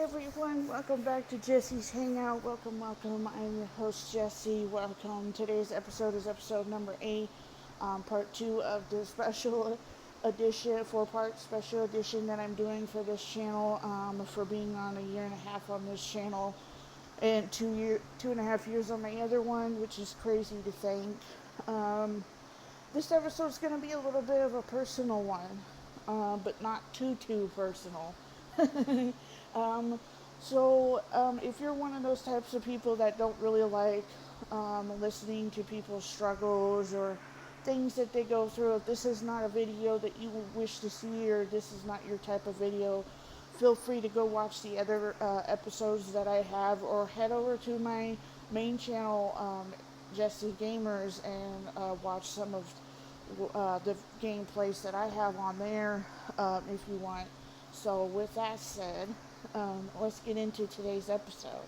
everyone, welcome back to Jessie's Hangout. Welcome. I'm your host Jessie. Welcome. Today's episode is episode number 8, part 2 of the special edition, 4-part special edition that I'm doing for this channel. For being on a year and a half on this channel, and 2.5 years on my other one, which is crazy to think. This episode is going to be a little bit of a personal one, but not too personal. If you're one of those types of people that don't really like listening to people's struggles or things that they go through, if this is not a video that you wish to see or this is not your type of video, feel free to go watch the other episodes that I have, or head over to my main channel, Jessie Gamers, and watch some of the gameplays that I have on there if you want. So with that said, let's get into today's episode.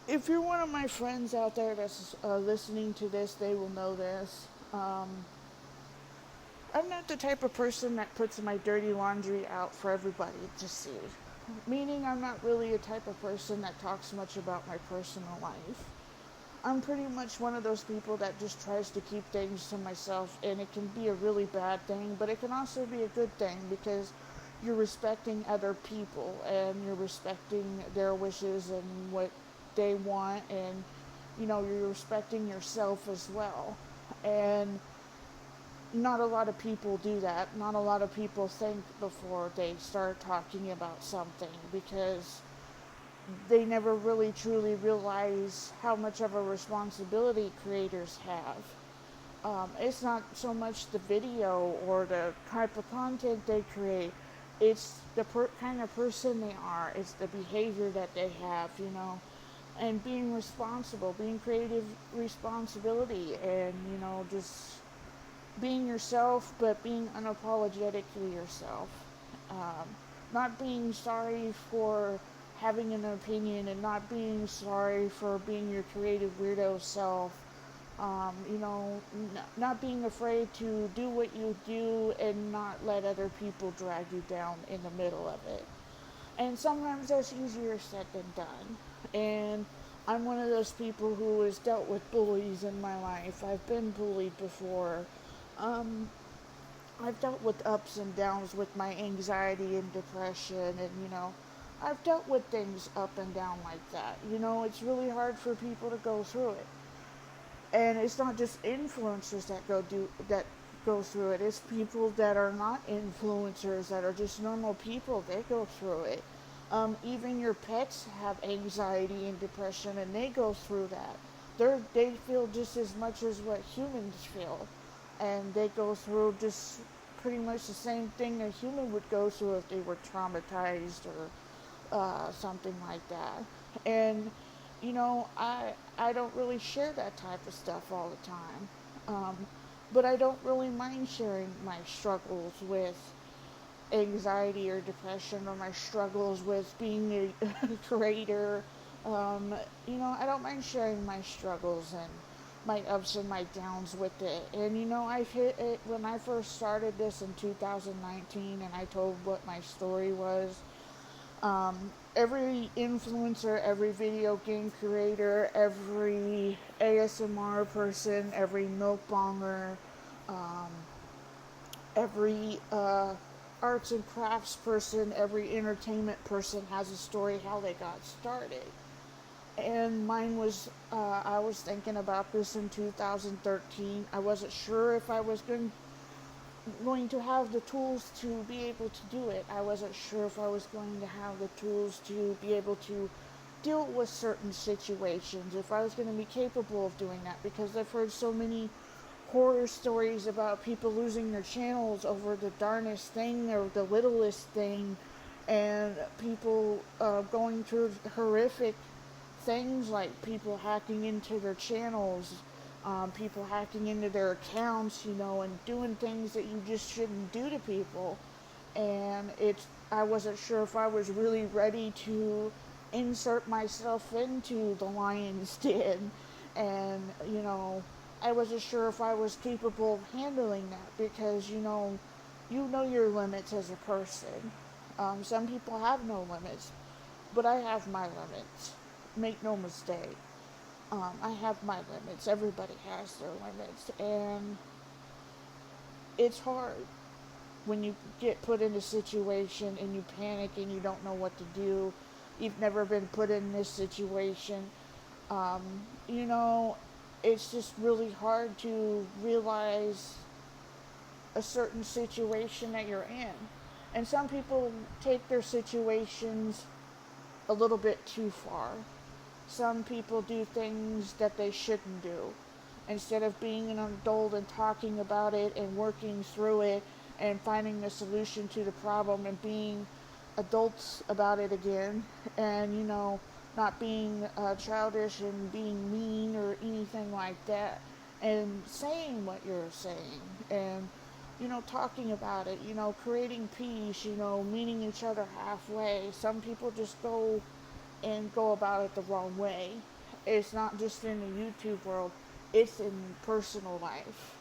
If you're one of my friends out there that's listening to this, they will know this. I'm not the type of person that puts my dirty laundry out for everybody to see. Meaning I'm not really a type of person that talks much about my personal life. I'm pretty much one of those people that just tries to keep things to myself, and it can be a really bad thing, but it can also be a good thing because you're respecting other people and you're respecting their wishes and what they want, and you're respecting yourself as well. And not a lot of people do that. Not a lot of people think before they start talking about something because they never really truly realize how much of a responsibility creators have. It's not so much the video or the type of content they create, it's the kind of person they are, it's the behavior that they have, and being responsible, being creative responsibility, and, just being yourself, but being unapologetically yourself. Not being sorry for having an opinion and not being sorry for being your creative weirdo self. Not being afraid to do what you do and not let other people drag you down in the middle of it. And sometimes that's easier said than done. And I'm one of those people who has dealt with bullies in my life. I've been bullied before. I've dealt with ups and downs with my anxiety and depression, and I've dealt with things up and down like that. It's really hard for people to go through it. And it's not just influencers that go through it. It's people that are not influencers, that are just normal people. They go through it. Even your pets have anxiety and depression, and they go through that. They feel just as much as what humans feel. And they go through just pretty much the same thing a human would go through if they were traumatized or something like that. And I don't really share that type of stuff all the time, but I don't really mind sharing my struggles with anxiety or depression, or my struggles with being a creator. I don't mind sharing my struggles and my ups and my downs with it. And I've hit it when I first started this in 2019, and I told what my story was. Every influencer, every video game creator, every ASMR person, every milk bonger, every arts and crafts person, every entertainment person has a story how they got started. And mine was, I was thinking about this in 2013. I wasn't sure if I was going to have the tools to be able to do it. I wasn't sure if I was going to have the tools to be able to deal with certain situations, if I was going to be capable of doing that, because I've heard so many horror stories about people losing their channels over the darnest thing or the littlest thing, and people going through horrific things like people hacking into their channels, people hacking into their accounts, and doing things that you just shouldn't do to people. And I wasn't sure if I was really ready to insert myself into the lion's den, and I wasn't sure if I was capable of handling that, because You know your limits as a person. Some people have no limits, but I have my limits. Make no mistake. I have my limits. Everybody has their limits. And it's hard when you get put in a situation and you panic and you don't know what to do. You've never been put in this situation. Um, you know, it's just really hard to realize a certain situation that you're in. And some people take their situations a little bit too far. Some people do things that they shouldn't do. Instead of being an adult and talking about it and working through it and finding a solution to the problem and being adults about it again, and not being childish and being mean or anything like that, and saying what you're saying, and talking about it, creating peace, meeting each other halfway. Some people just go about it the wrong way. It's not just in the YouTube world, it's in personal life.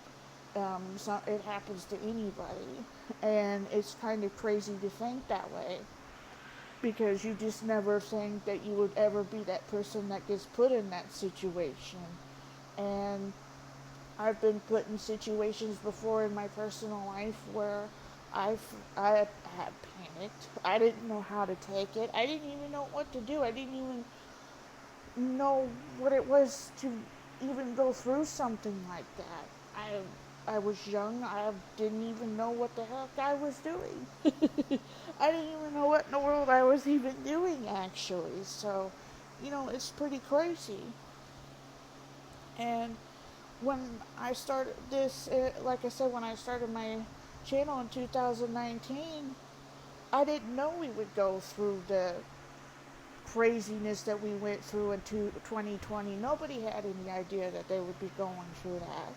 So it happens to anybody, and it's kind of crazy to think that way, because you just never think that you would ever be that person that gets put in that situation. And I've been put in situations before in my personal life where I had panicked. I didn't know how to take it. I didn't even know what to do. I didn't even know what it was to even go through something like that. I was young. I didn't even know what the heck I was doing. I didn't even know what in the world I was even doing, actually. So, it's pretty crazy. And when I started this, like I said, when I started my channel in 2019, I didn't know we would go through the craziness that we went through in 2020. Nobody had any idea that they would be going through that.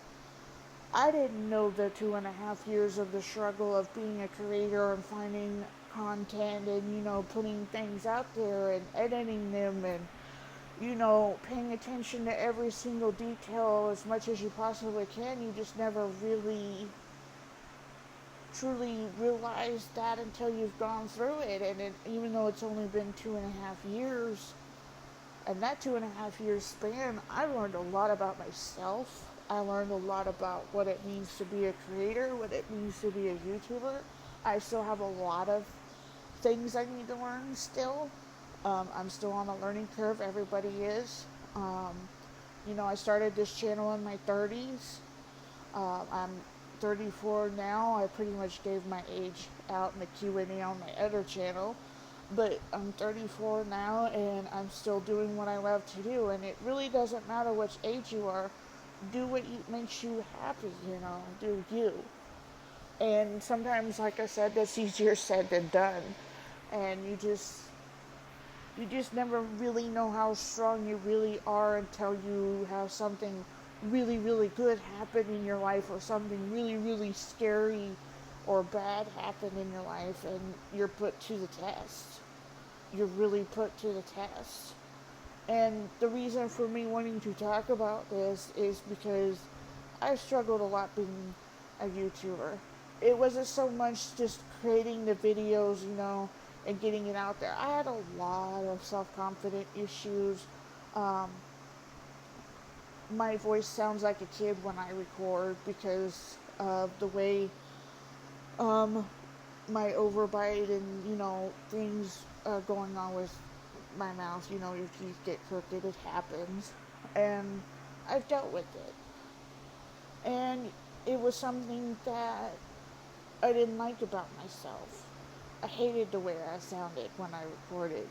I didn't know the 2.5 years of the struggle of being a creator and finding content and, putting things out there and editing them and, paying attention to every single detail as much as you possibly can. You just never really truly realize that until you've gone through it. And even though it's only been 2.5 years, and that 2.5 years span, I learned a lot about myself. I learned a lot about what it means to be a creator, what it means to be a YouTuber. I still have a lot of things I need to learn still. I'm still on a learning curve. Everybody is. I started this channel in my 30s. I'm 34 now. I pretty much gave my age out in the Q&A on my other channel. But I'm 34 now, and I'm still doing what I love to do. And it really doesn't matter which age you are. Do what makes you happy, do you. And sometimes, like I said, that's easier said than done. And you just never really know how strong you really are until you have something really, really good happen in your life, or something really, really scary or bad happen in your life, and you're put to the test. You're really put to the test. And the reason for me wanting to talk about this is because I struggled a lot being a YouTuber. It wasn't so much just creating the videos, and getting it out there. I had a lot of self-confidence issues. My voice sounds like a kid when I record because of the way my overbite and, things going on with my mouth. Your teeth get crooked. It happens. And I've dealt with it. And it was something that I didn't like about myself. I hated the way I sounded when I recorded.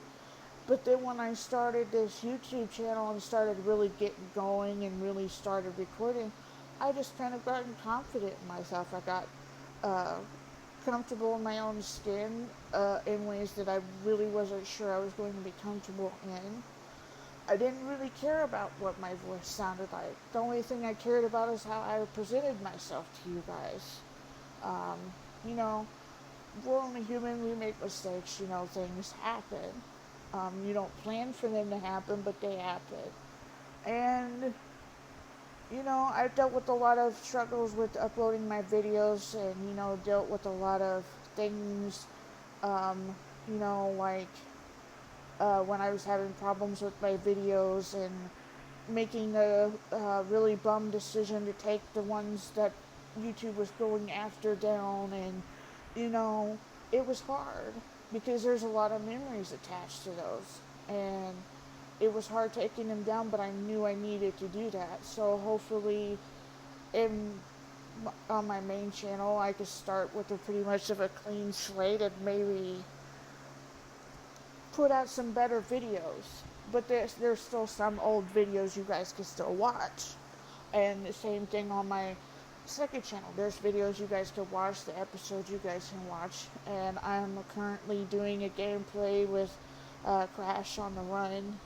But then when I started this YouTube channel and started really getting going and really started recording, I just kind of gotten confident in myself. I got comfortable in my own skin in ways that I really wasn't sure I was going to be comfortable in. I didn't really care about what my voice sounded like. The only thing I cared about is how I presented myself to you guys. We're only human, we make mistakes, things happen. You don't plan for them to happen, but they happen. And I've dealt with a lot of struggles with uploading my videos, and, dealt with a lot of things, um, like when I was having problems with my videos and making a really bum decision to take the ones that YouTube was going after down, and, you know, it was hard because there's a lot of memories attached to those. And it was hard taking them down, but I knew I needed to do that. So hopefully, in on my main channel, I could start with a pretty much of a clean slate and maybe put out some better videos. But there's still some old videos you guys can still watch. And the same thing on my second channel. There's videos you guys can watch, the episodes you guys can watch. And I'm currently doing a gameplay with Crash on the Run.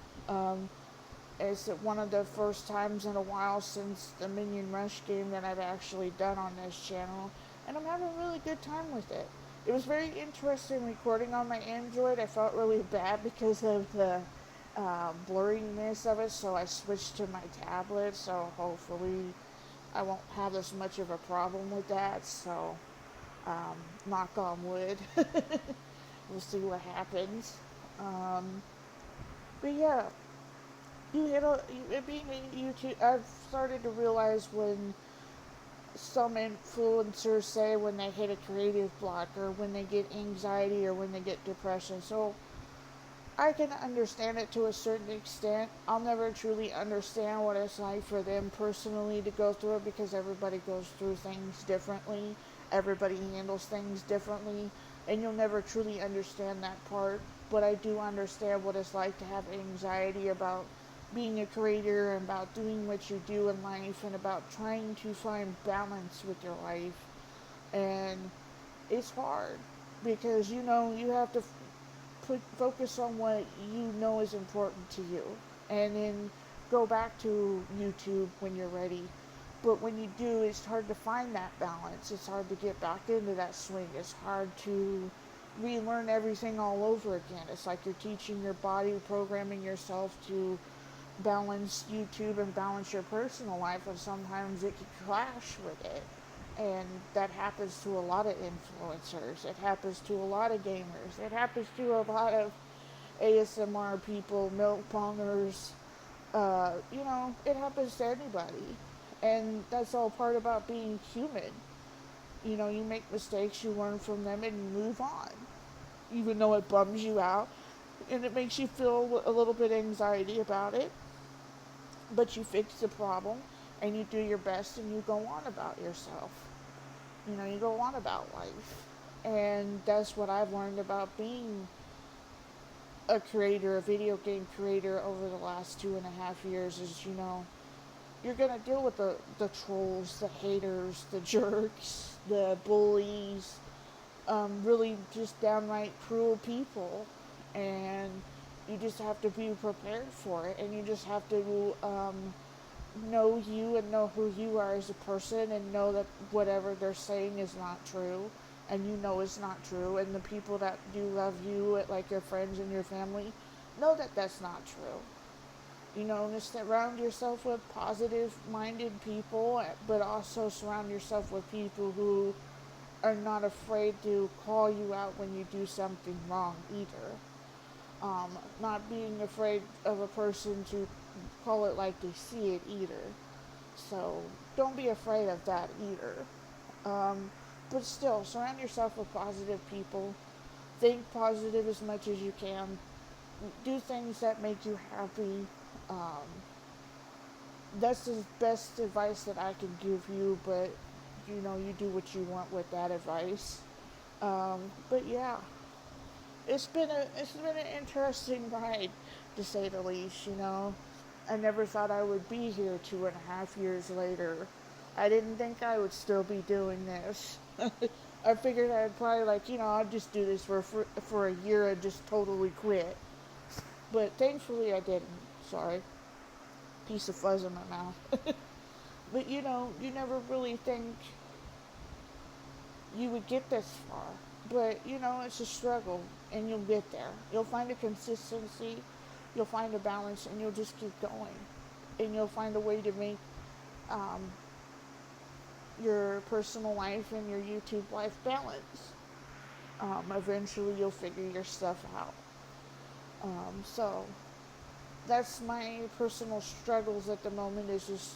It's one of the first times in a while since the Minion Rush game that I've actually done on this channel, and I'm having a really good time with it. It was very interesting recording on my Android. I felt really bad because of the blurriness of it, so I switched to my tablet, so hopefully I won't have as much of a problem with that, so knock on wood. We'll see what happens. But yeah, being a YouTube, I've started to realize when some influencers say when they hit a creative block, or when they get anxiety, or when they get depression. So I can understand it to a certain extent. I'll never truly understand what it's like for them personally to go through it, because everybody goes through things differently. Everybody handles things differently, and you'll never truly understand that part. But I do understand what it's like to have anxiety about being a creator, and about doing what you do in life, and about trying to find balance with your life. And it's hard because you have to focus on what you know is important to you, and then go back to YouTube when you're ready. But when you do, it's hard to find that balance. It's hard to get back into that swing. It's hard to relearn everything all over again. It's like you're teaching your body, programming yourself to balance YouTube and balance your personal life, and sometimes it can clash with it. And that happens to a lot of influencers. It happens to a lot of gamers. It happens to a lot of ASMR people, milk pongers. It happens to anybody. And that's all part about being human. You make mistakes, you learn from them, and you move on. Even though it bums you out, and it makes you feel a little bit anxiety about it. But you fix the problem, and you do your best, and you go on about yourself. You go on about life. And that's what I've learned about being a creator, a video game creator, over the last 2.5 years is, you're going to deal with the trolls, the haters, the jerks, the bullies, really just downright cruel people. And you just have to be prepared for it, and you just have to know you, and know who you are as a person, and know that whatever they're saying is not true, and it's not true. And the people that do love you, like your friends and your family, know that that's not true. Just surround yourself with positive-minded people, but also surround yourself with people who are not afraid to call you out when you do something wrong either. Not being afraid of a person to call it like they see it either. So don't be afraid of that either. But still, surround yourself with positive people. Think positive as much as you can. Do things that make you happy. That's the best advice that I can give you, but you do what you want with that advice. But yeah. It's been an interesting ride, to say the least. I never thought I would be here 2.5 years later. I didn't think I would still be doing this. I figured I'd probably I'll just do this for a year and just totally quit. But thankfully I didn't. Sorry. Piece of fuzz in my mouth. But you never really think you would get this far. But, it's a struggle, and you'll get there. You'll find a consistency, you'll find a balance, and you'll just keep going. And you'll find a way to make um, your personal life and your YouTube life balance. Eventually you'll figure your stuff out. So that's my personal struggles at the moment, is just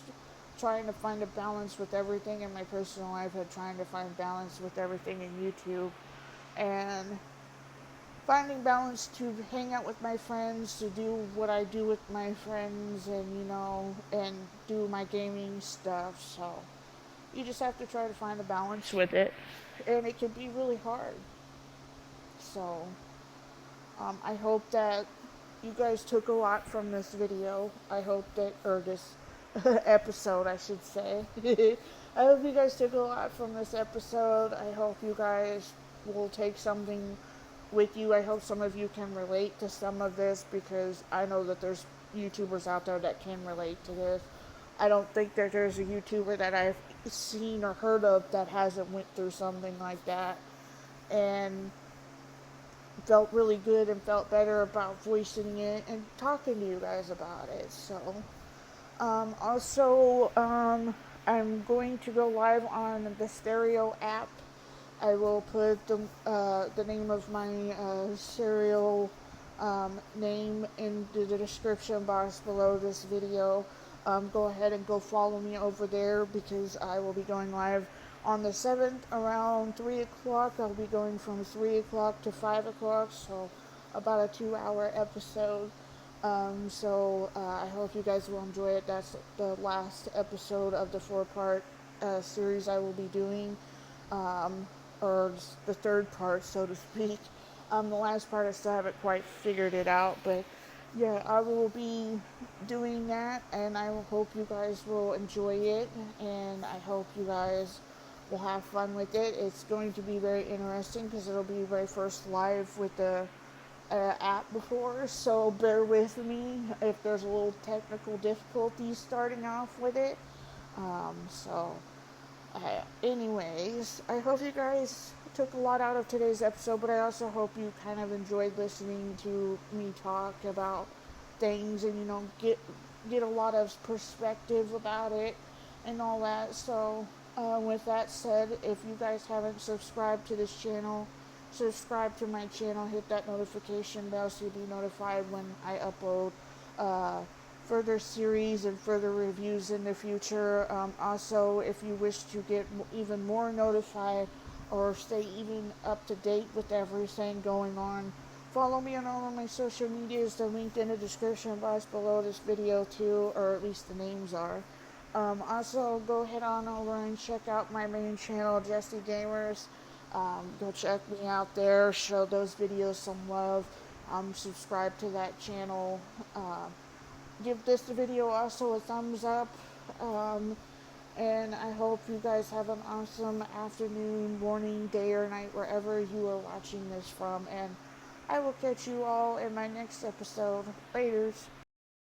trying to find a balance with everything in my personal life and trying to find balance with everything in YouTube, and finding balance to hang out with my friends, to do what I do with my friends, and and do my gaming stuff. So you just have to try to find a balance with it, and it can be really hard. So I hope that you guys took a lot from this video. I hope that, or this episode, I should say. I hope you guys took a lot from this episode. I hope you guys will take something with you. I hope some of you can relate to some of this, because I know that there's YouTubers out there that can relate to this. I don't think that there's a YouTuber that I've seen or heard of that hasn't went through something like that and felt really good and felt better about voicing it and talking to you guys about it. So also, I'm going to go live on the Stereo app. I will put the name of my serial name in the description box below this video. Go ahead and go follow me over there, because I will be going live on the 7th around 3 o'clock. I'll be going from 3 o'clock to 5 o'clock, so about a 2-hour episode. I hope you guys will enjoy it. That's the last episode of the 4-part series I will be doing, or the third part, so to speak. The last part I still haven't quite figured it out, but yeah, I will be doing that, and I hope you guys will enjoy it, and I hope you guys will have fun with it. It's going to be very interesting, because it'll be my first live with the app before, so bear with me if there's a little technical difficulties starting off with it. Anyways, I hope you guys took a lot out of today's episode, but I also hope you kind of enjoyed listening to me talk about things, and get a lot of perspective about it and all that. So with that said, if you guys haven't subscribed to this channel, subscribe to my channel, hit that notification bell so you'll be notified when I upload further series and further reviews in the future. Also, if you wish to get even more notified or stay even up to date with everything going on, follow me on all of my social medias. They're linked in the description box below this video too, or at least the names are. Also, go head on over and check out my main channel, Jessie Gamers. Go check me out there, show those videos some love. Subscribe to that channel. Give this video also a thumbs up. And I hope you guys have an awesome afternoon, morning, day, or night, wherever you are watching this from. And I will catch you all in my next episode. Laters.